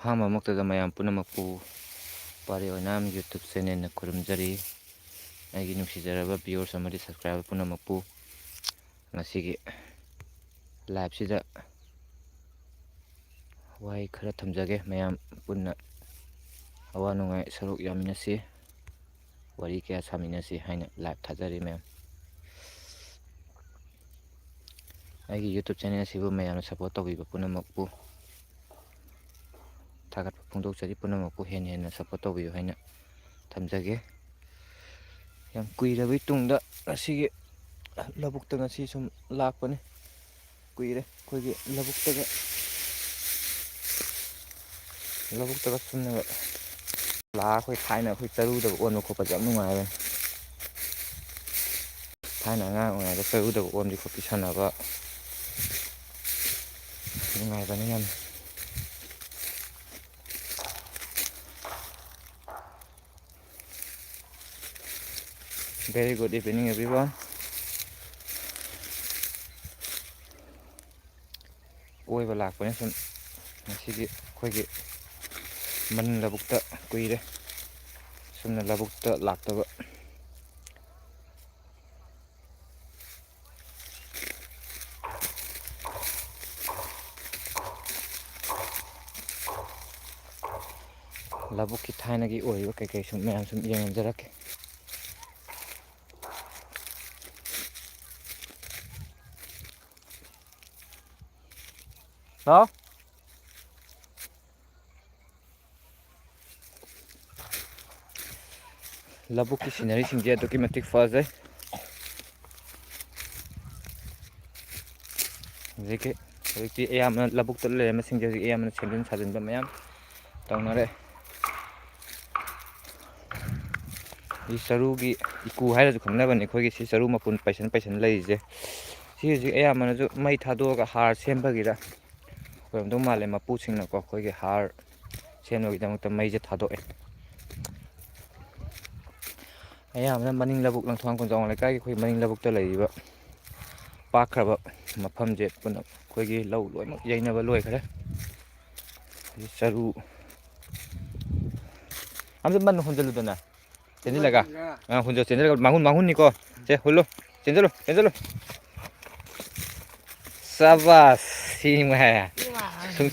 ꯑꯍꯥꯟꯕꯃꯛꯇꯗ ꯃꯌꯥꯝ ꯄꯨꯝꯅꯃꯛꯄꯨ ꯄꯥꯔꯤ ꯑꯣꯏꯅꯥꯝ ꯌꯨꯇꯨꯕ ꯆꯦꯅꯦꯜꯅ ꯈꯨꯔꯨꯝꯖꯔꯤ. ꯑꯩꯒꯤ ꯅꯨꯡꯁꯤꯖꯔꯕ ꯚꯤꯌꯨꯋꯔꯁ ꯑꯃꯗꯤ ꯁꯕꯁꯀ꯭ꯔꯥꯏꯕꯔ ꯄꯨꯝꯅꯃꯛꯄꯨ ꯉꯁꯤꯒꯤ ꯂꯥꯏꯚꯁꯤꯗ ꯋꯥꯍꯩ ꯈꯔ ꯊꯝꯖꯒꯦ. ꯃꯌꯥꯝ ꯄꯨꯟꯅ ꯑꯋꯥ ꯅꯨꯡꯉꯥꯏ ꯁꯔꯨꯛ ꯌꯥꯃꯤꯟꯅꯁꯤ, ꯋꯥꯔꯤ ꯀꯌꯥ ꯁꯥꯃꯤꯟꯅꯁꯤ ꯍꯥꯏꯅ ꯂꯥꯏꯚ ꯊꯥꯖꯔꯤ ꯃꯌꯥꯝ. ꯑꯩꯒꯤ ꯌꯨꯇꯨꯕ ꯆꯦꯅꯦꯜ ꯑꯁꯤꯕꯨ ꯃꯌꯥꯝꯅ ꯁꯄꯣꯔꯠ ꯇꯧꯕꯤꯕ ꯄꯨꯝꯅꯃꯛꯄꯨ ꯊꯥꯒꯠꯄ ꯐꯣꯡꯗꯣꯛꯆꯔꯤ. ꯄꯨꯝꯅꯃꯛꯄꯨ ꯍꯦꯟꯅ ꯍꯦꯟꯅ ꯁꯄꯣꯔꯠ ꯇꯧꯕꯤꯌꯨ ꯍꯥꯏꯅ ꯊꯝꯖꯒꯦ. ꯌꯥꯝ ꯀꯨꯏꯔꯕꯩ ꯇꯨꯡꯗ ꯉꯁꯤꯒꯤ ꯂꯧꯕꯨꯛꯇ ꯉꯁꯤ ꯁꯨꯝ ꯂꯥꯛꯄꯅꯤ. ꯀꯨꯏꯔꯦ ꯑꯩꯈꯣꯏꯒꯤ ꯂꯧꯕꯨꯛꯇꯒ ꯁꯨꯝꯅꯒ ꯂꯥꯛꯑ ꯑꯩꯈꯣꯏ ꯊꯥꯏꯅ ꯑꯩꯈꯣꯏ ꯆꯔꯨꯗꯒ ꯑꯣꯟꯕ ꯈꯣꯠꯄꯁꯦ ꯌꯥꯝ ꯅꯨꯡꯉꯥꯏꯕꯅꯤ. ꯊꯥꯏꯅ ꯑꯉꯥꯡ ꯑꯣꯏꯔꯤꯉꯩꯗ ꯆꯔꯨꯗꯒ ꯑꯣꯟꯕꯤ ꯈꯣꯠꯄꯤ ꯁꯥꯟꯅꯕ ꯅꯨꯡꯉꯥꯏꯕꯅꯤ ꯌꯥꯝ. Very good evening everyone. ꯀꯣꯏꯕ ꯂꯥꯛꯄꯅꯤ ꯁꯨꯝ ꯉꯁꯤꯗꯤ ꯑꯩꯈꯣꯏꯒꯤ ꯃꯅꯤꯡ ꯂꯧꯕꯨꯛꯇ ꯀꯨꯏꯔꯦ ꯁꯨꯝꯅ ꯂꯧꯕꯨꯛꯇ ꯂꯥꯛꯇꯕ. ꯂꯧꯕꯨꯛꯀꯤ ꯊꯥꯏꯅꯒꯤ ꯑꯣꯏꯕ ꯀꯩꯀꯩ ꯁꯨꯝ ꯃꯌꯥꯝ ꯁꯨꯝ ꯌꯦꯡꯍꯟꯖꯔꯛꯀꯦ. ꯍꯥꯎ ꯂꯧꯕꯨꯛꯀꯤ ꯁꯤꯅꯔꯤꯁꯤꯡꯁꯦ ꯑꯗꯨꯛꯀꯤ ꯃꯇꯤꯛ ꯐꯖꯩ. ꯍꯧꯖꯤꯛꯇꯤ ꯑꯌꯥꯝꯕꯅ ꯂꯧꯕꯨꯛꯇ ꯂꯩꯔꯝꯕꯁꯤꯡꯁꯦ ꯍꯧꯖꯤꯛ ꯑꯌꯥꯝꯕꯅ ꯁꯦꯝꯖꯤꯟ ꯁꯥꯖꯤꯟꯕ ꯃꯌꯥꯝ ꯇꯧꯅꯔꯦ. ꯁꯤ ꯆꯔꯨꯒꯤ ꯏꯀꯨ ꯍꯥꯏꯔꯁꯨ ꯈꯪꯅꯕꯅꯤ. ꯑꯩꯈꯣꯏꯒꯤ ꯁꯤ ꯆꯔꯨ ꯃꯄꯨꯟ ꯄꯩꯁꯟ ꯂꯩꯔꯤꯁꯦ ꯁꯤ ꯍꯧꯖꯤꯛ ꯑꯌꯥꯝꯕꯅꯁꯨ ꯃꯩ ꯊꯥꯗꯣꯛꯑꯒ ꯍꯥꯔ ꯁꯦꯝꯕꯒꯤꯔ ꯑꯣꯏꯔꯝꯗꯧ ꯃꯥꯜꯂꯦ. ꯃꯄꯨꯁꯤꯡꯅꯀꯣ ꯑꯩꯈꯣꯏꯒꯤ ꯍꯥꯔ ꯁꯦꯝꯕꯒꯤꯗꯃꯛꯇ ꯃꯩꯁꯦ ꯊꯥꯗꯣꯛꯑꯦ. ꯑꯌꯥꯝꯕꯅ ꯃꯅꯤꯡ ꯂꯧꯕꯨꯛ ꯂꯪꯊꯕꯥꯜ ꯈꯣꯡꯖꯥꯎꯝ ꯂꯩꯀꯥꯏꯒꯤ ꯑꯩꯈꯣꯏ ꯃꯅꯤꯡ ꯂꯧꯕꯨꯛꯇ ꯂꯩꯔꯤꯕ ꯄꯥꯛꯈ꯭ꯔꯕ ꯃꯐꯝꯁꯦ ꯄꯨꯟꯅ ꯑꯩꯈꯣꯏꯒꯤ ꯂꯧ ꯂꯣꯏꯅꯃꯛ ꯌꯩꯅꯕ ꯂꯣꯏꯈ꯭ꯔꯦ. ꯆꯔꯨ ꯑꯝꯇ ꯃꯟꯅ ꯍꯨꯟꯖꯤꯜꯂꯨꯗꯅ ꯆꯦꯟꯁꯤꯜꯂꯒ ꯆꯦꯟꯁꯤꯜꯂꯒ ꯃꯥꯡꯍꯨꯟꯅꯤꯀꯣ. ꯁꯦ ꯍꯨꯜꯂꯨ ꯆꯦꯟꯁꯤꯜꯂꯨ. ꯁꯕꯥꯁ ꯁꯤꯃꯉꯥꯏ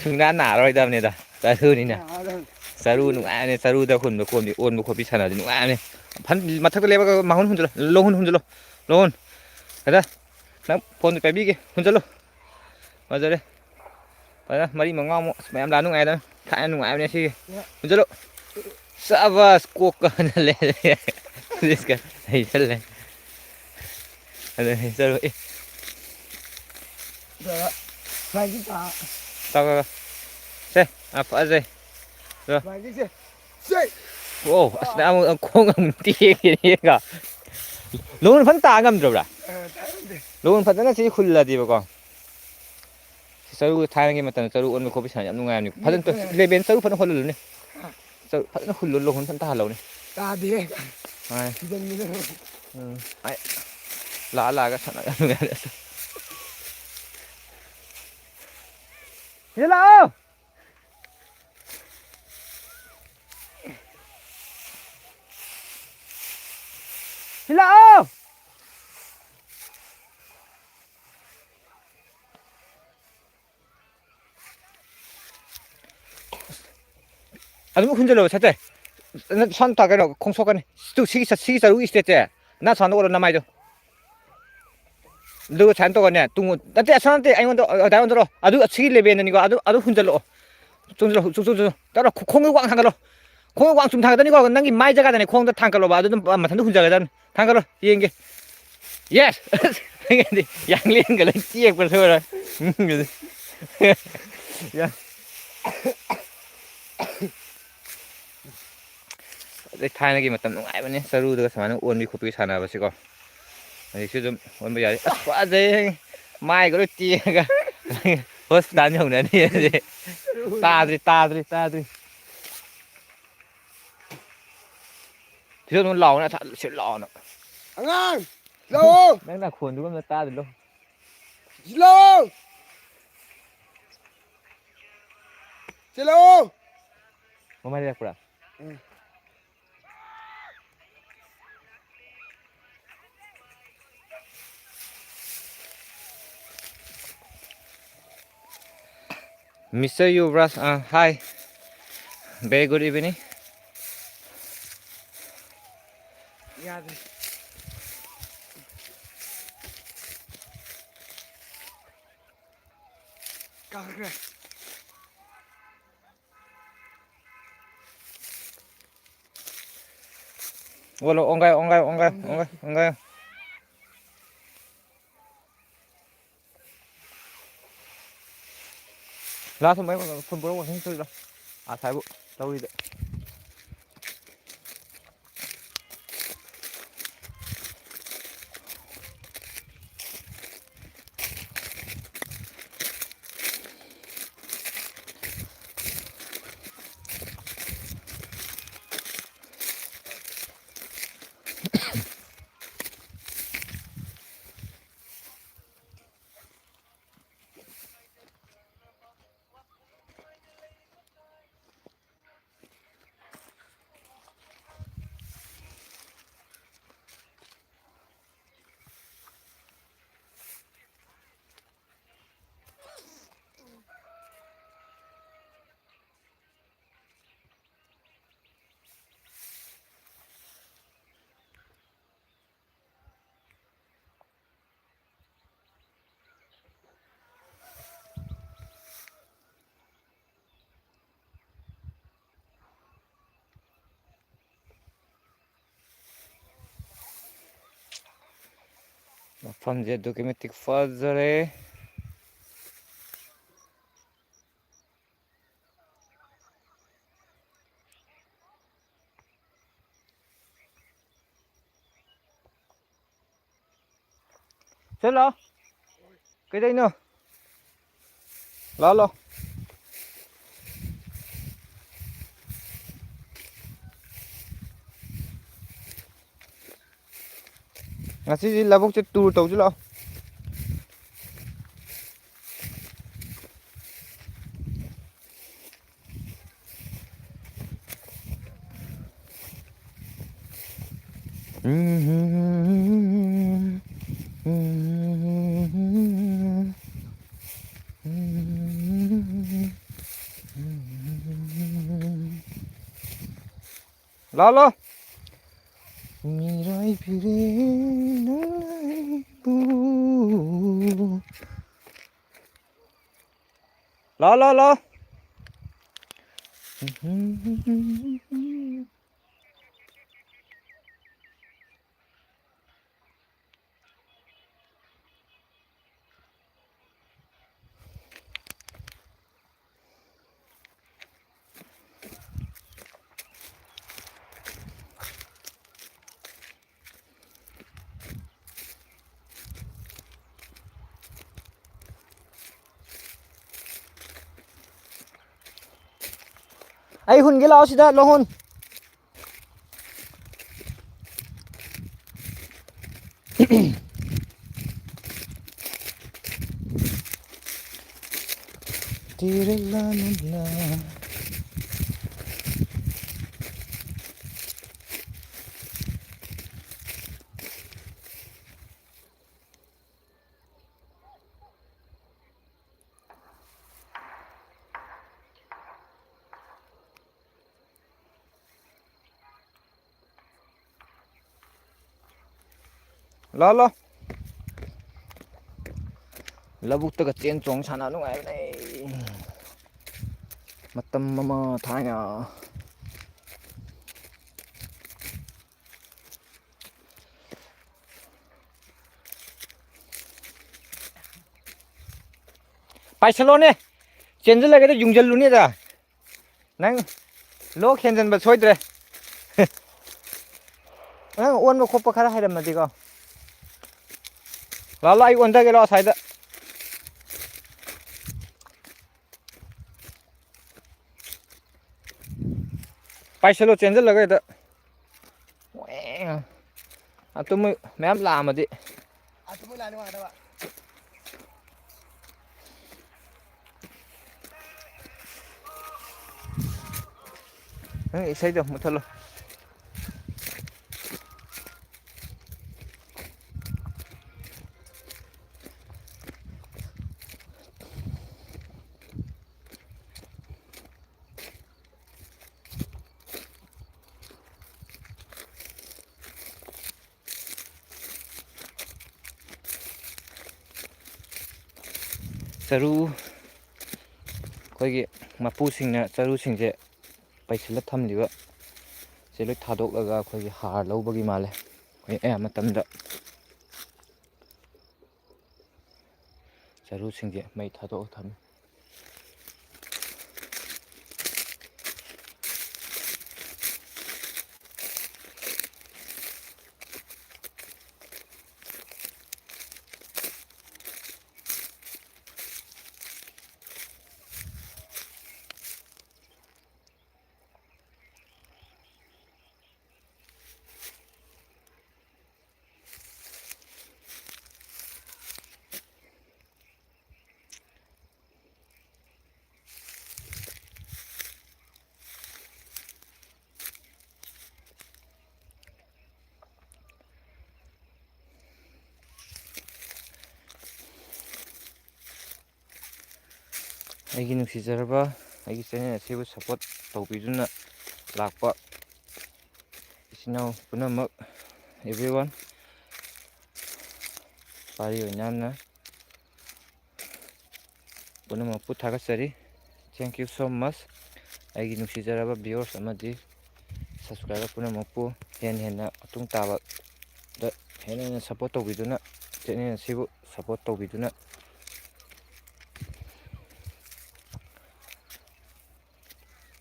ꯁꯨꯡꯅꯥ ꯅꯥꯔꯣꯏꯗꯕꯅꯤꯗ ꯆꯔꯨꯅꯤꯅ. ꯆꯔꯨ ꯅꯨꯡꯉꯥꯏꯕꯅꯤ. ꯆꯔꯨꯗ ꯍꯨꯟꯕ ꯈꯣꯠꯄꯤ ꯑꯣꯟꯕ ꯈꯣꯠꯄꯤ ꯁꯥꯟꯅꯕꯁꯤ ꯅꯨꯡꯉꯥꯏꯕꯅꯤ. ꯃꯊꯛꯇ ꯂꯩꯕꯥꯒ ꯃꯥꯡꯍꯨꯟ ꯍꯨꯟꯖꯤꯜꯂꯣ. ꯂꯧꯍꯨꯟ ꯀꯗꯥ ꯅꯪ ꯐꯣꯟꯗꯣ ꯄꯥꯏꯕꯤꯒꯦ. ꯍꯨꯟꯖꯤꯜꯂꯨ. ꯐꯖꯔꯦ. ꯐꯖꯅ ꯃꯔꯤ ꯃꯉꯥꯃꯨꯛ ꯃꯌꯥꯝ ꯂꯥꯛꯑ ꯅꯨꯡꯉꯥꯏꯗꯅ. ꯊꯥꯏꯅ ꯅꯨꯡꯉꯥꯏꯕꯅꯦ ꯁꯤꯒꯤ. ꯍꯨꯟꯖꯤꯜꯂꯨ. ꯁꯕꯥꯁ ꯀꯣꯛꯀ ꯍꯩꯁꯜꯂꯦ. ꯆꯔꯨ ꯁꯦ ꯐꯖꯩ. ꯑꯣ ꯑꯁ ꯑꯃꯨꯛ ꯈꯣꯡ ꯑꯃꯨꯛ ꯇꯦꯛꯈꯤꯅꯦꯒ. ꯂꯧꯍꯣꯟ ꯐꯖꯅ ꯇꯥ ꯉꯝꯗ꯭ꯔꯕ꯭ꯔꯥ? ꯂꯧꯍꯣꯟ ꯐꯖꯅ ꯁꯤ ꯍꯨꯜꯂꯗꯤꯕꯀꯣ. ꯆꯔꯨ ꯊꯥꯏꯅꯒꯤ ꯃꯇꯝꯗ ꯆꯔꯨ ꯑꯣꯟꯕ ꯈꯣꯠꯄ ꯁꯥꯟꯅ ꯌꯥꯝ ꯅꯨꯡꯉꯥꯏꯕꯅꯤ. ꯐꯖꯅ ꯆꯔꯨ ꯐꯖꯅ ꯍꯨꯜꯍꯜꯂꯨꯅꯦ. ꯐꯖꯅ ꯍꯨꯜꯂꯨ ꯂꯧꯍꯣꯟ ꯐꯖꯅ ꯇꯥꯍꯜꯂꯧꯅꯦ. ꯇꯥꯗꯦꯍꯦ. ꯂꯥꯛꯑꯒ ꯁꯥꯟꯅ ꯌꯥꯝ ꯅꯨꯡꯉꯥꯏꯕꯅꯦ. ꯁꯤꯗ ꯂꯥꯛꯑꯣ. ꯁꯤ ꯂꯥꯛꯑꯣ. ꯑꯗꯨꯝ ꯍꯨꯟꯖꯤꯜꯂꯣꯕ ꯁꯠꯇꯦ. ꯁ꯭ꯋꯥꯏꯅ ꯀꯩꯅꯣ ꯈꯣꯡꯁꯣꯛꯀꯅꯤ. ꯁꯤꯒꯤ ꯆꯔꯨꯒꯤ ꯏꯁꯇꯦꯠꯁꯦ ꯅꯪ ꯁꯨꯃꯥꯏꯅ ꯑꯣꯜꯂꯣ ꯅꯃꯥꯏꯗꯣ. ꯑꯗꯨꯒ ꯁꯨꯃꯥꯏꯅ ꯇꯧꯒꯅꯦ. ꯅꯠꯇꯦ ꯑꯁꯣꯝ ꯅꯠꯇꯦ ꯑꯩꯉꯣꯟꯗ ꯑꯗꯥꯏ ꯑꯣꯟꯊꯣꯔꯛꯑꯣ. ꯑꯗꯨ ꯁꯤꯒꯤ ꯂꯦꯕꯦꯜꯗꯅꯤꯀꯣ. ꯑꯗꯨ ꯍꯨꯟꯖꯜꯂꯛꯑꯣ. ꯆꯨꯝ ꯇꯧꯔꯣ. ꯈꯣꯡꯗ ꯋꯥꯡ ꯊꯥꯡꯒꯠꯂꯣ. ꯈꯣꯡꯗ ꯋꯥꯡ ꯆꯨꯝ ꯊꯥꯡꯒꯠꯇꯣꯏꯅꯤꯀꯣ. ꯅꯪꯒꯤ ꯃꯥꯏ ꯖꯒꯥꯗꯅꯦ ꯈꯣꯡꯗ ꯊꯥꯡꯒꯠꯂꯣꯕ. ꯑꯗꯨ ꯑꯗꯨꯝ ꯃꯊꯟꯇ ꯍꯨꯟꯖꯒꯗꯕꯅꯤ. ꯊꯥꯡꯒꯠꯂꯣ ꯌꯦꯡꯒꯦ. ꯌꯦꯁ. ꯌꯥꯡꯂꯦꯟꯒ ꯂꯣꯏ ꯇꯦꯛꯄ ꯁꯣꯏꯔꯣꯏ. ꯑꯗꯩ ꯊꯥꯏꯅꯒꯤ ꯃꯇꯝ ꯅꯨꯡꯉꯥꯏꯕꯅꯤ. ꯆꯔꯨꯗꯒ ꯁꯨꯃꯥꯏꯅ ꯑꯣꯟꯕꯤ ꯈꯣꯠꯄꯤ ꯁꯥꯟꯅꯕꯁꯤꯀꯣ. ꯍꯧꯖꯤꯛꯁꯨ ꯑꯗꯨꯝ ꯑꯣꯟꯕ ꯌꯥꯔꯤ. ꯑꯁ ꯐꯖꯩ. ꯃꯥꯏꯒ ꯂꯣꯏ ꯇꯦꯛꯑꯒ ꯍꯣꯁꯄꯤꯇꯥꯜ ꯌꯧꯅꯅꯤ. ꯇꯥꯗ꯭ꯔꯤ. ꯁꯤꯗ ꯑꯗꯨꯝ ꯂꯥꯎꯅ ꯁꯤꯗ ꯂꯥꯎꯅ. ꯑꯉꯥꯡ ꯂꯥꯛꯑꯣ. ꯅꯪ ꯅꯈꯣꯟꯗꯨꯒ ꯑꯝꯇ ꯇꯥꯗ꯭ꯔꯤ. ꯂꯥꯛꯑꯣ. ꯁꯤ ꯂꯥꯛꯑꯣ. ꯃꯃꯥꯏ ꯂꯩꯔꯛꯄ꯭ꯔꯥ Mr. Yuvras, hi. Very good evening. Yeah. Kagre. Walo, ongay. Last mấy phần bố không chơi đâu. À thái bộ, đâu đi đấy. ꯃꯐꯝꯁꯦ ꯑꯗꯨꯛꯀꯤ ꯃꯇꯤꯛ ꯐꯖꯔꯦ. ꯆꯠꯂꯣ. ꯀꯩꯗꯩꯅꯣ? ꯂꯥꯛꯂꯣ. ꯉꯁꯤꯗꯤ ꯂꯧꯕꯨꯛꯁꯦ ꯇꯨꯔ ꯇꯧꯁꯤ ꯂꯥꯛꯑꯣ. ꯂꯥꯛꯂꯣ. ꯃꯤꯔꯥꯏꯕꯤꯔꯦ ꯅꯪꯕꯨ. ꯂꯥꯛꯑꯣ. ꯑꯩ ꯍꯨꯟꯒꯦ ꯂꯥꯛꯑꯣ ꯁꯤꯗ ꯂꯧꯍꯨꯟ. ꯂꯥꯛꯂꯣ. ꯂꯧꯕꯨꯛꯇꯒ ꯆꯦꯟ ꯆꯣꯡ ꯁꯥꯟꯅ ꯅꯨꯡꯉꯥꯏꯕꯅꯦ. ꯃꯇꯝ ꯑꯃ ꯊꯥꯏꯅ. ꯄꯥꯏꯁꯜꯂꯣꯅꯦ. ꯆꯦꯟꯁꯤꯜꯂꯒꯗꯤ ꯌꯨꯡꯁꯤꯜꯂꯨꯅꯦꯗ. ꯅꯪ ꯂꯣꯛ ꯍꯦꯟꯖꯟꯕ ꯁꯣꯏꯗ꯭ꯔꯦ. ꯅꯪ ꯑꯣꯟꯕ ꯈꯣꯠꯄ ꯈꯔ ꯍꯩꯔꯝꯃꯗꯤꯀꯣ. ꯂꯥꯛꯂꯣ ꯑꯩ ꯑꯣꯟꯊꯒꯦ ꯂꯥꯛꯑꯣ ꯑꯁ꯭ꯋꯥꯏꯗ. ꯄꯥꯏꯁꯜꯂꯣ ꯆꯦꯟꯁꯤꯜꯂꯒ ꯍꯦꯛꯇ. ꯑꯗꯨ ꯃꯣꯏ ꯃꯌꯥꯝ ꯂꯥꯛꯑꯝꯃꯗꯤ. Atu mo lalo mga dawa. ꯅꯪ ꯏꯁꯩꯗꯣ ꯃꯨꯠꯊꯠꯂꯣ ꯆꯔꯨ ꯑꯩꯈꯣꯏꯒꯤ ꯃꯄꯨꯁꯤꯡꯅ ꯆꯔꯨꯁꯤꯡꯁꯦ ꯄꯩꯁꯤꯜꯂ ꯊꯝꯂꯤꯕ ꯁꯤ ꯂꯣꯏ ꯊꯥꯗꯣꯛꯂꯒ ꯑꯩꯈꯣꯏꯒꯤ ꯍꯥꯔ ꯂꯧꯕꯒꯤ ꯃꯥꯜꯂꯦ ꯑꯩꯈꯣꯏ ꯑꯌꯥꯝꯕ ꯃꯇꯝꯗ ꯆꯔꯨꯁꯤꯡꯁꯦ ꯃꯩ ꯊꯥꯗꯣꯛꯑ ꯊꯝꯃꯤ ꯑꯩꯒꯤ ꯅꯨꯡꯁꯤꯖꯔꯕ ꯑꯩꯒꯤ ꯆꯦꯅꯦꯜ ꯑꯁꯤꯕꯨ ꯁꯞꯄꯣꯔꯠ ꯇꯧꯕꯤꯗꯨꯅ ꯂꯥꯛꯄ ꯏꯆꯤꯟ ꯏꯅꯥꯎ ꯄꯨꯝꯅꯃꯛ everyone ꯄꯥꯔꯤ ꯑꯣꯏꯅꯥꯝꯅ ꯄꯨꯝꯅꯃꯛꯄꯨ ꯊꯥꯒꯠꯆꯔꯤ ꯊꯦꯡꯛ ꯌꯨ ꯁꯣ ꯃꯁ ꯑꯩꯒꯤ ꯅꯨꯡꯁꯤꯖꯔꯕ ꯚꯤꯌꯣꯔꯁ ꯑꯃꯗꯤ ꯁꯕꯁꯀ꯭ꯔꯥꯏꯕꯔ ꯄꯨꯝꯅꯃꯛꯄꯨ ꯍꯦꯟꯅ ꯃꯇꯨꯡ ꯇꯥꯕꯗ ꯍꯦꯟꯅ ꯁꯞꯄꯣꯔꯠ ꯇꯧꯕꯤꯗꯨꯅ ꯆꯦꯅꯦꯜ ꯑꯁꯤꯕꯨ ꯁꯞꯄꯣꯔꯠ ꯇꯧꯕꯤꯗꯨꯅ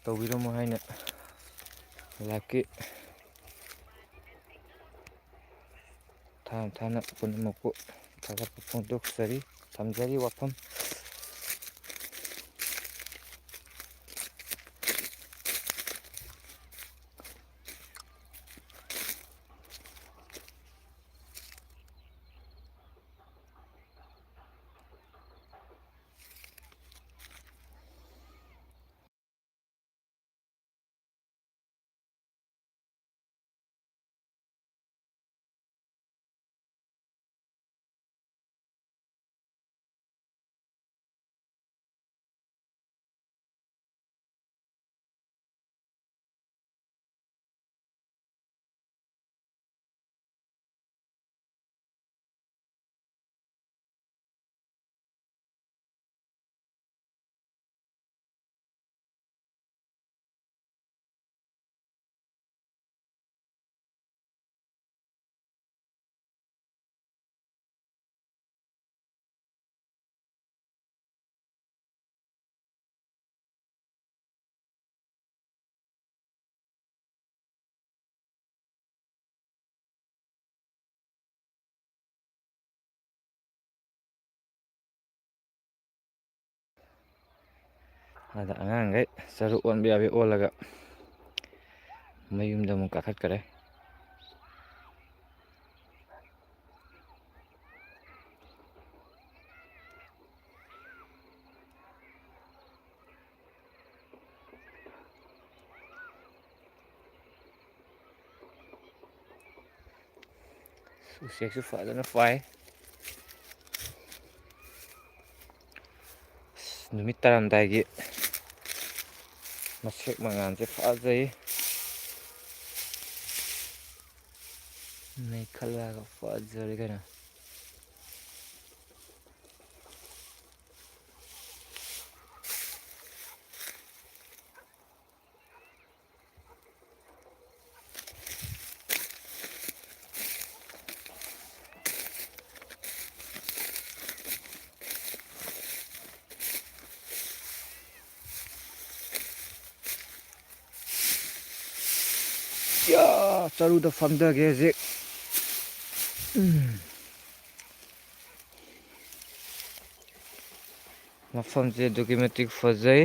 ꯇꯧꯕꯤꯔꯝꯃꯨ ꯍꯥꯏꯅ ꯂꯥꯏꯐꯀꯤ ꯊꯥꯅ ꯄꯨꯝꯅꯃꯛꯄꯨ ꯊꯥꯒꯠꯄ ꯐꯣꯡꯗꯣꯛꯆꯔꯤ ꯊꯝꯖꯔꯤ ꯋꯥꯐꯝ ꯑꯗ ꯑꯉꯥꯡꯈꯩ ꯆꯔꯨ ꯑꯣꯟꯕ ꯌꯥꯕꯤ ꯑꯣꯜꯂꯒ ꯃꯌꯨꯝꯗ ꯑꯃꯨꯛ ꯀꯥꯈꯠꯈꯔꯦ ꯎꯆꯦꯛꯁꯨ ꯐꯖꯅ ꯄꯥꯏ ꯅꯨꯃꯤꯠ ꯇꯥꯔꯝꯗꯥꯏꯒꯤ ꯃꯁꯦꯛ ꯃꯉꯥꯜꯁꯦ ꯐꯖꯩ ꯃꯩꯈꯠꯂꯒ ꯐꯖꯔꯦ ꯀꯩꯅꯣ ꯆꯔꯨꯗ ꯐꯝꯊꯒꯦ ꯍꯧꯖꯤꯛ ꯃꯐꯝꯁꯦ ꯑꯗꯨꯛꯀꯤ ꯃꯇꯤꯛ ꯐꯖꯩ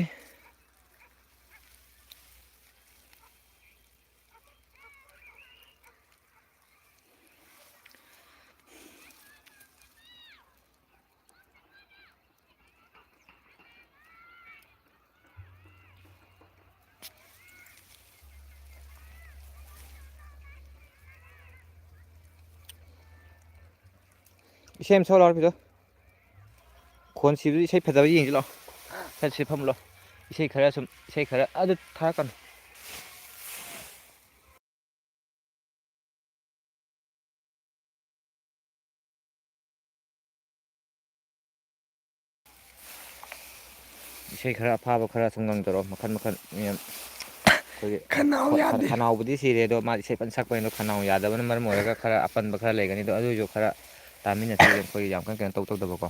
ꯏꯁꯩ ꯑꯃ ꯁꯛꯂꯛꯑꯣ ꯄꯤꯗꯣ ꯈꯣꯟ ꯁꯤꯕꯗꯨ ꯏꯁꯩ ꯐꯖꯕ ꯌꯦꯡꯁꯤ ꯂꯥꯛꯑꯣ ꯁꯠꯁꯤ ꯐꯝꯂꯣ ꯏꯁꯩ ꯈꯔ ꯁꯨꯝ ꯏꯁꯩ ꯈꯔ ꯑꯗꯨ ꯊꯥꯔꯛꯀꯅꯨ 이세 khara 아파봐 khara 성강더러 마칸 그냥 거기 ꯈꯅꯥꯎ ꯌꯥꯗꯦ khanaꯎꯕꯨꯗꯤ ꯁꯤꯔꯦꯗꯣ ꯃꯥ ꯏꯁꯩ ꯄꯟ ꯁꯛꯄꯅꯤꯗꯣ khanaꯎ ꯌꯥꯗꯕꯅ ꯃꯔꯝ ꯑꯣꯏꯔꯒ ꯈꯔ ꯑꯄꯟꯕ ꯈꯔ ꯂꯩꯒꯅꯤꯗꯣ ꯑꯗꯨꯏꯁꯨ ꯈꯔ ꯇꯥꯃꯤꯟꯅꯁꯤ ꯑꯩꯈꯣꯏ ꯌꯥꯝ ꯀꯟꯅ ꯀꯩꯅꯣ ꯇꯧꯗꯕꯀꯣ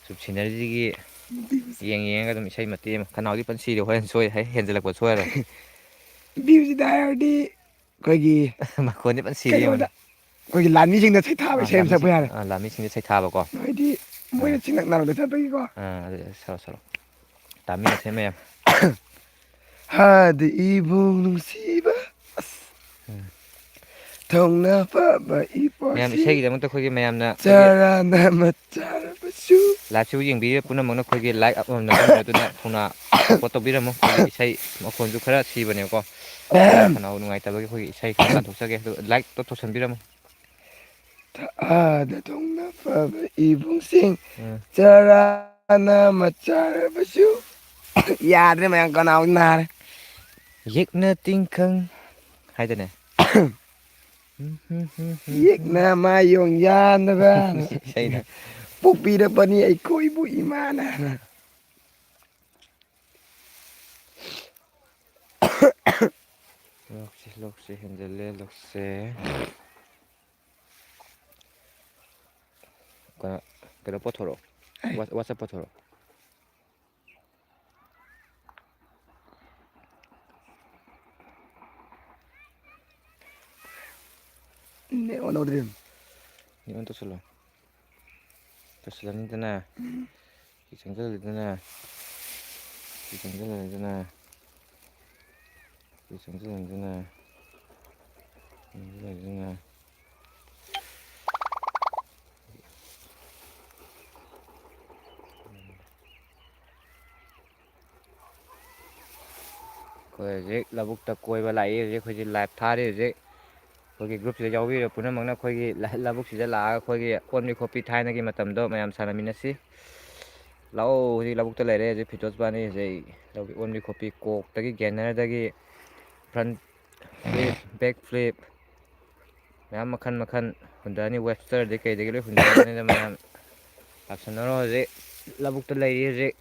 ꯁꯨꯝ ꯁꯤꯅꯔꯤꯁꯤꯒꯤ ꯌꯦꯡꯉꯒ ꯑꯗꯨꯝ ꯏꯁꯩ ꯃꯇꯦꯛ ꯑꯃ ꯈꯅꯥꯎꯗꯤ ꯄꯟ ꯁꯤꯔꯦ ꯍꯣꯔꯦꯟ ꯁꯣꯏ ꯍꯦꯟꯖꯜꯂꯛꯄ ꯁꯣꯏꯔꯣꯏ ꯚ꯭ꯌꯨꯁꯤꯗ ꯍꯥꯏꯔꯗꯤ ꯑꯩꯈꯣꯏꯒꯤ ꯃꯈꯣꯟꯗꯤ ꯄꯟ ꯁꯤꯔꯦ ꯀꯩꯅꯣꯗ ꯌꯦꯡꯉꯨꯅꯦ ꯑꯩꯈꯣꯏꯒꯤ ꯂꯥꯟꯃꯤꯁꯤꯡꯗ ꯁꯩꯊꯥꯕ ꯏꯁꯩ ꯑꯃ ꯁꯛꯄ ꯌꯥꯔꯦ ꯂꯥꯟꯃꯤꯁꯤꯡꯗ ꯁꯩꯊꯥꯕꯀꯣ ꯍꯥꯏꯗꯤ ꯃꯣꯏꯅ ꯆꯤꯡꯅꯛꯅꯕꯗ ꯆꯠꯄꯒꯤꯀꯣ ꯑꯗꯨ ꯁꯔꯣ ꯇꯥꯃꯤꯟꯅꯁꯦ ꯃꯌꯥꯝ ꯍꯥꯗꯤ ꯏꯕꯨꯡ ꯅꯨꯡꯁꯤꯕ ꯊꯧꯅꯥ ꯐꯕ ꯃꯌꯥꯝ ꯏꯄ꯭ꯋꯥꯁꯤ ꯏꯁꯩꯒꯤꯗꯃꯛꯇ ꯑꯩꯈꯣꯏꯒꯤ ꯃꯌꯥꯝꯅ ꯑꯩꯈꯣꯏꯒꯤ ꯆꯔꯥꯅ ꯃꯆꯥꯔꯕꯁꯨ ꯂꯥꯏꯚꯁꯤꯕꯨ ꯌꯦꯡꯕꯤꯔꯤꯕ ꯄꯨꯝꯅꯃꯛꯅ ꯑꯩꯈꯣꯏꯒꯤ ꯂꯥꯏꯛ ꯑꯃꯃꯝ ꯅꯝꯁꯤꯟꯕꯤꯔꯛꯇꯨꯅ ꯊꯧꯅꯥ ꯁꯞꯄꯣꯔꯠ ꯇꯧꯕꯤꯔꯝꯃꯨ ꯑꯩꯈꯣꯏꯒꯤ ꯏꯁꯩ ꯃꯈꯣꯟꯁꯨ ꯈꯔ ꯁꯤꯕꯅꯦꯕꯀꯣ ꯑꯩꯈꯣꯏꯒꯤ ꯈꯅꯥꯎ ꯅꯨꯡꯉꯥꯏꯇꯕꯒꯤ ꯑꯩꯈꯣꯏꯒꯤ ꯏꯁꯩ ꯈꯔ ꯇꯥꯟꯊꯣꯛꯆꯒꯦ ꯑꯗꯨ ꯂꯥꯏꯛꯇꯣ ꯇꯧꯁꯟꯕꯤꯔꯝꯃꯨ ꯊꯥꯗ ꯊꯧꯅꯥ ꯐꯕ ꯏꯕꯨꯡꯁꯤꯡ ꯎꯝ ꯆꯔꯥꯅ ꯃꯆꯥꯔꯕꯁꯨ ꯌꯥꯗ꯭ꯔꯦ ꯃꯌꯥꯝ ꯈꯅꯥꯎ ꯅꯥꯔꯦ ꯌꯦꯛꯅ ꯇꯤꯡꯈꯪ ꯍꯥꯏꯗꯅꯦ ꯌꯦꯛꯅ ꯃꯥꯌꯣꯡ ꯌꯥꯟꯅꯕꯅ ꯏꯁꯩꯗ ꯄꯣꯛꯄꯤꯔꯕꯅꯤ ꯑꯩꯈꯣꯏꯕꯨ ꯏꯃꯥꯅ ꯂꯣꯛꯁꯦ ꯍꯦꯟꯖꯜꯂꯦ ꯂꯣꯛꯁꯦ ꯀꯩꯅꯣ ꯄꯣꯊꯣꯔꯛꯑꯣ ꯋꯥꯆꯞ ꯄꯣꯊꯣꯔꯛꯑꯣ ꯑꯣꯟ ꯇꯧꯁꯜꯂꯣ ꯇꯧꯁꯜꯂꯅꯤꯗꯅ ꯁꯤ ꯆꯪꯁꯤꯜꯂꯅꯤꯗꯅ ꯁꯤ ꯆꯪꯁꯤꯜꯂꯅꯤꯗꯅ ꯁꯤ ꯆꯪꯁꯤꯜꯂꯅꯤꯗꯅ ꯑꯩꯈꯣꯏ ꯍꯧꯖꯤꯛ ꯂꯧꯕꯨꯛꯇ ꯀꯣꯏꯕ ꯂꯥꯛꯏ ꯍꯧꯖꯤꯛ ꯑꯩꯈꯣꯏꯁꯤ ꯂꯥꯏꯚ ꯊꯥꯔꯤ ꯍꯧꯖꯤꯛ ꯑꯩꯈꯣꯏꯒꯤ ꯒ꯭ꯔꯨꯞꯁꯤꯗ ꯌꯥꯎꯕꯤꯔꯤꯕ ꯄꯨꯝꯅꯃꯛꯅ ꯑꯩꯈꯣꯏꯒꯤ ꯂꯧꯕꯨꯛꯁꯤꯗ ꯂꯥꯛꯑꯒ ꯑꯩꯈꯣꯏꯒꯤ ꯑꯣꯟꯕꯤ ꯈꯣꯠꯄꯤ ꯊꯥꯏꯅꯒꯤ ꯃꯇꯝꯗꯣ ꯃꯌꯥꯝ ꯁꯥꯟꯅꯃꯤꯟꯅꯁꯤ ꯂꯥꯛꯑꯣ ꯍꯧꯖꯤꯛ ꯂꯧꯕꯨꯛꯇ ꯂꯩꯔꯦ ꯍꯧꯖꯤꯛ ꯐꯤꯇꯣꯁꯕꯥꯅꯤ ꯍꯧꯖꯤꯛ ꯑꯣꯟꯕꯤ ꯈꯣꯠꯄꯤ ꯀꯣꯛꯇꯒꯤ ꯒꯦꯅꯔꯗꯒꯤ ꯐ꯭ꯔꯟ ꯐ꯭ꯂꯤꯞ ꯕꯦꯛ ꯐ꯭ꯂꯤꯞ ꯃꯌꯥꯝ ꯃꯈꯜ ꯃꯈꯜ ꯍꯨꯟꯊꯔꯅꯤ ꯋꯦꯕꯁꯇꯔꯗꯒꯤ ꯀꯩꯗꯒꯤ ꯂꯣꯏ ꯍꯨꯟꯊꯔꯛꯑꯅꯤꯅ ꯃꯌꯥꯝ ꯂꯥꯛꯁꯟꯅꯔꯣ ꯍꯧꯖꯤꯛ ꯂꯧꯕꯨꯛꯇ ꯂꯩꯔꯤ ꯍꯧꯖꯤꯛ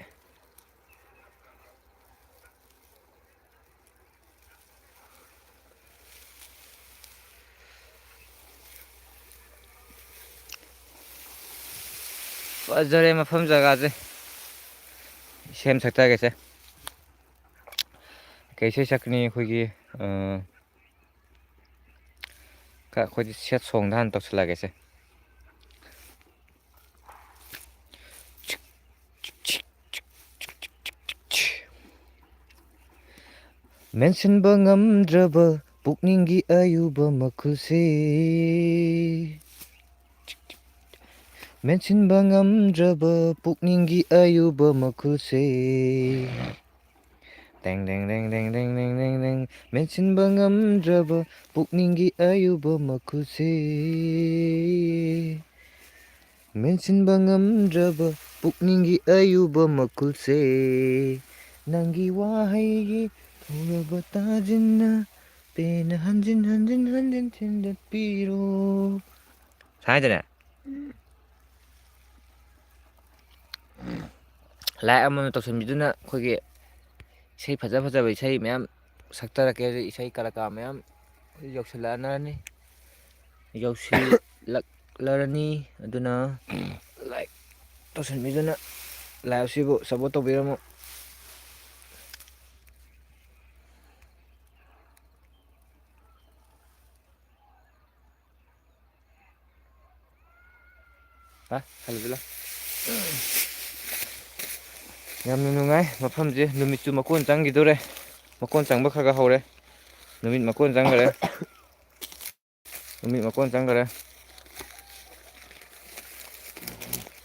ꯐꯖꯔꯦ ꯃꯐꯝ ꯖꯒꯥꯁꯦ ꯁꯦꯝ ꯁꯛꯇꯒꯦꯁꯦ ꯀꯩ ꯏꯁꯩ ꯁꯛꯀꯅꯤ ꯑꯩꯈꯣꯏꯒꯤ ꯑꯩꯈꯣꯏꯗꯤ ꯁꯦꯠ ꯁꯣꯡꯗ ꯍꯥꯟꯅ ꯇꯧꯁꯤꯜꯂꯛꯑꯒꯦꯁꯦ ꯃꯦꯟꯁꯤꯟꯕ ꯉꯝꯗ꯭ꯔꯕ ꯄꯨꯛꯅꯤꯡꯒꯤ ꯑꯌꯨꯕ ꯃꯈꯨꯜꯁꯦ ꯃꯦꯟꯁꯤꯟꯕ ꯉꯝꯗ꯭ꯔꯕ ꯄꯨꯛꯅꯤꯡꯒꯤ ꯑꯌꯨꯕ ꯃꯈꯨꯜꯁꯦ ꯇꯦꯡ ꯇꯦꯡ ꯇꯦꯡ ꯇꯦꯡ ꯇꯦꯡ ꯇꯦꯡ ꯇꯦꯡ ꯇꯦꯡ ꯃꯦꯟꯁꯤꯟꯕ ꯉꯝꯗ꯭ꯔꯕ ꯄꯨꯛꯅꯤꯡꯒꯤ ꯑꯌꯨꯕ ꯃꯈꯨꯜꯁꯦ ꯃꯦꯟꯁꯤꯟꯕ ꯉꯝꯗ꯭ꯔꯕ ꯄꯨꯛꯅꯤꯡꯒꯤ ꯑꯌꯨꯕ ꯃꯈꯨꯜꯁꯦ ꯅꯪꯒꯤ ꯋꯥꯍꯩꯒꯤ ꯊꯧꯔꯕ ꯇꯥꯖꯤꯟꯅ ꯄꯦꯟꯅ ꯍꯟꯖꯤꯟ ꯍꯟꯖꯤꯟ ꯍꯟꯖꯤꯟ ꯊꯤꯟꯗꯠꯄꯤꯔꯣ ꯁꯥꯏꯗꯅꯦ ꯂꯥꯏꯛ ꯑꯃꯃꯝ ꯇꯧꯁꯟꯕꯤꯗꯨꯅ ꯑꯩꯈꯣꯏꯒꯤ ꯏꯁꯩ ꯐꯖ ꯐꯖꯕ ꯏꯁꯩ ꯃꯌꯥꯝ ꯁꯛꯊꯔꯛꯀꯦ ꯏꯁꯩ ꯀꯂꯀꯥꯔ ꯃꯌꯥꯝ ꯌꯧꯁꯤꯜꯂꯛꯑꯅꯔꯅꯤ ꯌꯧꯁꯤꯜꯂꯛꯂꯔꯅꯤ ꯑꯗꯨꯅ ꯂꯥꯏꯛ ꯇꯧꯁꯟꯕꯤꯗꯨꯅ ꯂꯥꯏꯚ ꯑꯁꯤꯕꯨ ꯁꯞꯄꯣꯔꯠ ꯇꯧꯕꯤꯔꯝꯃꯨ ꯍꯜꯂꯁꯤꯂ ꯌꯥꯝꯅ ꯅꯨꯡꯉꯥꯏ ꯃꯐꯝꯁꯦ ꯅꯨꯃꯤꯠꯁꯨ ꯃꯀꯣꯟ ꯆꯪꯈꯤꯗꯣꯔꯦ ꯃꯀꯣꯟ ꯆꯪꯕ ꯈꯔ ꯍꯧꯔꯦ ꯅꯨꯃꯤꯠ ꯃꯀꯣꯟ ꯆꯪꯈꯔꯦ ꯅꯨꯃꯤꯠ ꯃꯀꯣꯟ ꯆꯪꯈꯔꯦ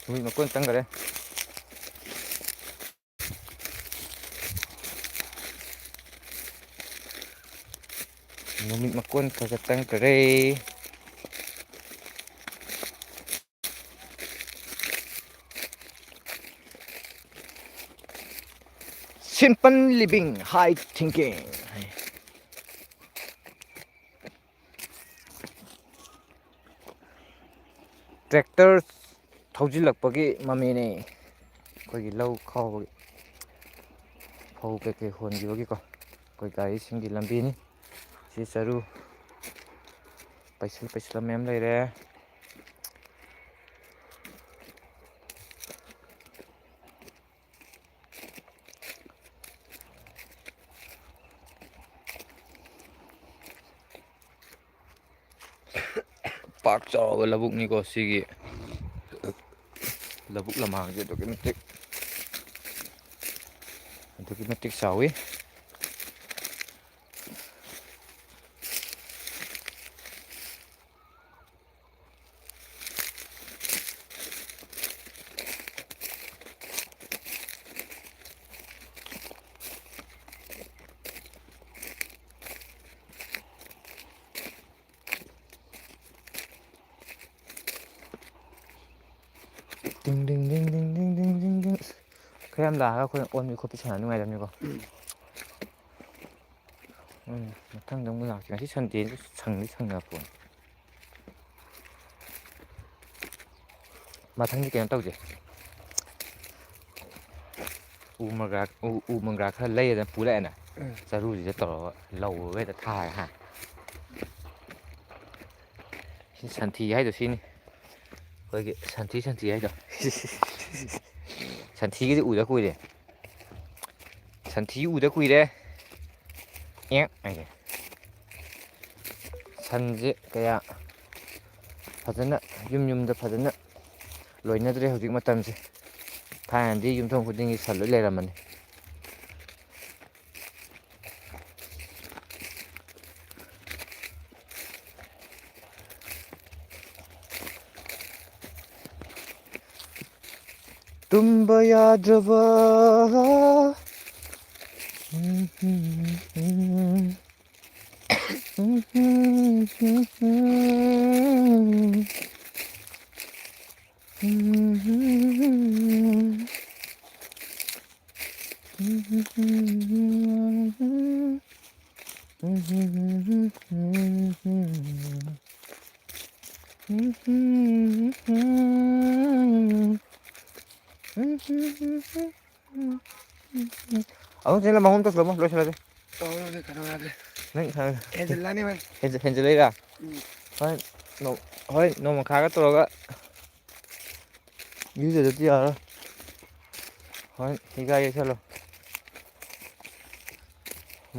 ꯅꯨꯃꯤꯠ ꯃꯀꯣꯟ ꯆꯪꯈꯔꯦ ꯅꯨꯃꯤꯠ ꯃꯀꯣꯟ ꯈꯔ ꯆꯪꯈꯔꯦ simple living high thinking tractor ꯊꯧꯖꯤꯜꯂꯛꯄꯒꯤ ꯃꯃꯤꯅꯦ ꯑꯩꯈꯣꯏꯒꯤ ꯂꯧ ꯈꯥꯎꯕꯒꯤ ꯐꯧ ꯀꯩꯀꯩ ꯍꯣꯟꯈꯤꯕꯒꯤꯀꯣ ꯑꯩꯈꯣꯏ ꯒꯥꯔꯤꯁꯤꯡꯒꯤ ꯂꯝꯕꯤꯅꯤ ꯁꯤ ꯆꯔꯨ ꯄꯩꯁꯤꯜ ꯃꯌꯥꯝ ꯂꯩꯔꯦ ꯄꯥꯛ ꯆꯥꯎꯔꯕ ꯂꯧꯕꯨꯛꯅꯤꯀꯣ ꯁꯤꯒꯤ ꯂꯧꯕꯨꯛ ꯂꯝꯍꯥꯡꯁꯦ ꯑꯗꯨꯛꯀꯤ ꯃꯇꯤꯛ ꯆꯥꯎꯋꯤ ꯗꯤꯡ ꯗꯤꯡ ꯗꯤꯡ ꯗꯤꯡ ꯗꯤꯡ ꯗꯤꯡ ꯗꯤꯡ ꯗꯤꯡ ꯈꯔ ꯌꯥꯝ ꯂꯥꯛꯑꯒ ꯑꯩꯈꯣꯏꯅ ꯑꯣꯟꯕꯤ ꯈꯣꯠꯄꯤ ꯁꯥꯟꯅ ꯅꯨꯡꯉꯥꯏꯗꯕꯅꯤꯀꯣ ꯃꯊꯪꯗ ꯑꯃꯨꯛ ꯂꯥꯛꯀꯦ ꯉꯁꯤ ꯁꯟꯗꯦꯁꯨ ꯁꯪꯉ ꯄꯣꯠꯅꯤ ꯃꯊꯪꯗꯤ ꯀꯩꯅꯣ ꯇꯧꯁꯦ ꯎ ꯃꯪꯒ꯭ꯔꯥ ꯈꯔ ꯂꯩꯔꯗꯅ ꯄꯨꯔꯛꯑꯦꯅ ꯆꯔꯨꯁꯤꯗ ꯇꯧꯔꯒ ꯂꯧꯔꯒ ꯍꯦꯛꯇ ꯊꯥꯔꯒ ꯍꯥ ꯁꯤ ꯁꯟꯊꯤ ꯍꯥꯏꯗꯣ ꯁꯤꯅꯤ ꯑꯩꯈꯣꯏꯒꯤ ꯁꯟꯊꯤ ꯍꯥꯏꯗꯣ ꯁꯟꯊꯤꯒꯤꯗꯤ ꯎꯗ ꯀꯨꯏꯔꯦ ꯁꯟꯊꯤ ꯎꯗ ꯀꯨꯏꯔꯦ ꯍꯥꯏꯁꯦ ꯁꯟꯁꯦ ꯀꯌꯥ ꯐꯖꯅ ꯌꯨꯝꯗ ꯐꯖꯅ ꯂꯣꯏꯅꯗ꯭ꯔꯦ ꯍꯧꯖꯤꯛ ꯃꯇꯝꯁꯦ ꯊꯥꯏꯅꯗꯤ ꯌꯨꯝꯊꯣꯡ ꯈꯨꯗꯤꯡꯒꯤ ꯁꯟ ꯂꯣꯏ ꯂꯩꯔꯝꯕꯅꯤ ꯇꯨꯝꯕ ꯌꯥꯗ꯭ꯔꯕ ꯑꯃꯨꯛ ꯆꯦꯟꯅ ꯃꯍꯨꯝ ꯇꯧꯁꯤꯜꯂꯝꯃꯣ ꯂꯣꯏꯁꯤꯜꯂꯁꯤ ꯇꯧꯔꯗꯤ ꯀꯩꯅꯣ ꯅꯪ ꯍꯦꯟꯖꯤꯜꯂꯅꯤ ꯃꯥꯏ ꯍꯦꯟꯖꯤꯜꯂꯛꯏꯔꯥ ꯍꯣꯏ ꯅꯣꯡꯃ ꯈꯥꯒ ꯇꯧꯔꯒ ꯏꯔꯨꯖꯗꯗꯤ ꯌꯥꯔꯣꯏ ꯍꯣꯏ ꯍꯤꯒꯥ ꯌꯩꯁꯜꯂꯣ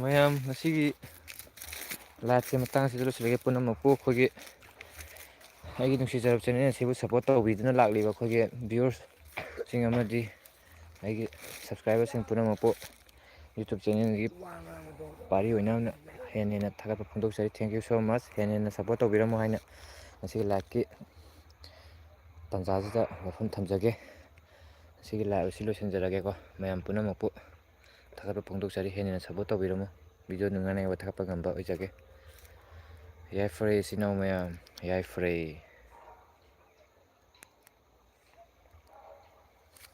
ꯃꯌꯥꯝ ꯉꯁꯤꯒꯤ ꯂꯥꯏꯐꯁꯦ ꯃꯇꯥꯡ ꯑꯁꯤꯗ ꯂꯣꯏꯁꯤꯜꯂꯒꯦ ꯄꯨꯝꯅꯃꯛꯄꯨ ꯑꯩꯈꯣꯏꯒꯤ ꯑꯩꯒꯤ ꯅꯨꯡꯁꯤꯖꯔꯕ ꯆꯦꯅꯦꯜ ꯑꯁꯤꯕꯨ ꯁꯞꯄꯣꯔꯠ ꯇꯧꯕꯤꯗꯨꯅ ꯂꯥꯛꯂꯤꯕ ꯑꯩꯈꯣꯏꯒꯤ ꯚ꯭ꯌꯨꯋꯔꯁꯤꯡ ꯑꯃꯗꯤ ꯑꯩꯒꯤ ꯁꯕꯁꯀ꯭ꯔꯥꯏꯕꯔꯁꯤꯡ ꯄꯨꯝꯅꯃꯛꯄꯨ ꯌꯨꯇꯨꯕ ꯆꯦꯅꯦꯜꯒꯤ ꯄꯥꯔꯤ ꯑꯣꯏꯅ ꯍꯦꯟꯅ ꯊꯥꯒꯠꯄ ꯐꯣꯡꯗꯣꯛꯆꯔꯤ ꯊꯦꯡꯛ ꯌꯨ ꯁꯣ ꯃꯆ ꯍꯦꯟꯅ ꯁꯞꯄꯣꯔꯠ ꯇꯧꯕꯤꯔꯝꯃꯨ ꯍꯥꯏꯅ ꯉꯁꯤꯒꯤ ꯂꯥꯏꯐꯀꯤ ꯇꯥꯟꯖꯥꯁꯤꯗ ꯋꯥꯐꯝ ꯊꯝꯖꯒꯦ ꯉꯁꯤꯒꯤ ꯂꯥꯏꯐ ꯑꯁꯤ ꯂꯣꯏꯁꯤꯟꯖꯔꯒꯦꯀꯣ ꯃꯌꯥꯝ ꯄꯨꯝꯅꯃꯛꯄꯨ ꯊꯥꯒꯠꯄ ꯐꯣꯡꯗꯣꯛꯆꯔꯤ ꯍꯦꯟꯅ ꯁꯞꯄꯣꯔꯠ ꯇꯧꯕꯤꯔꯝꯃꯨ ꯚꯤꯗꯤꯑꯣ ꯅꯨꯡꯉꯥꯏꯅ ꯊꯥꯒꯠꯄ ꯉꯝꯕ ꯑꯣꯏꯖꯒꯦ ꯌꯥꯏꯐꯔꯦ ꯏꯆꯤꯜ ꯏꯅꯥꯎ ꯃꯌꯥꯝ ꯌꯥꯏꯐꯔꯦ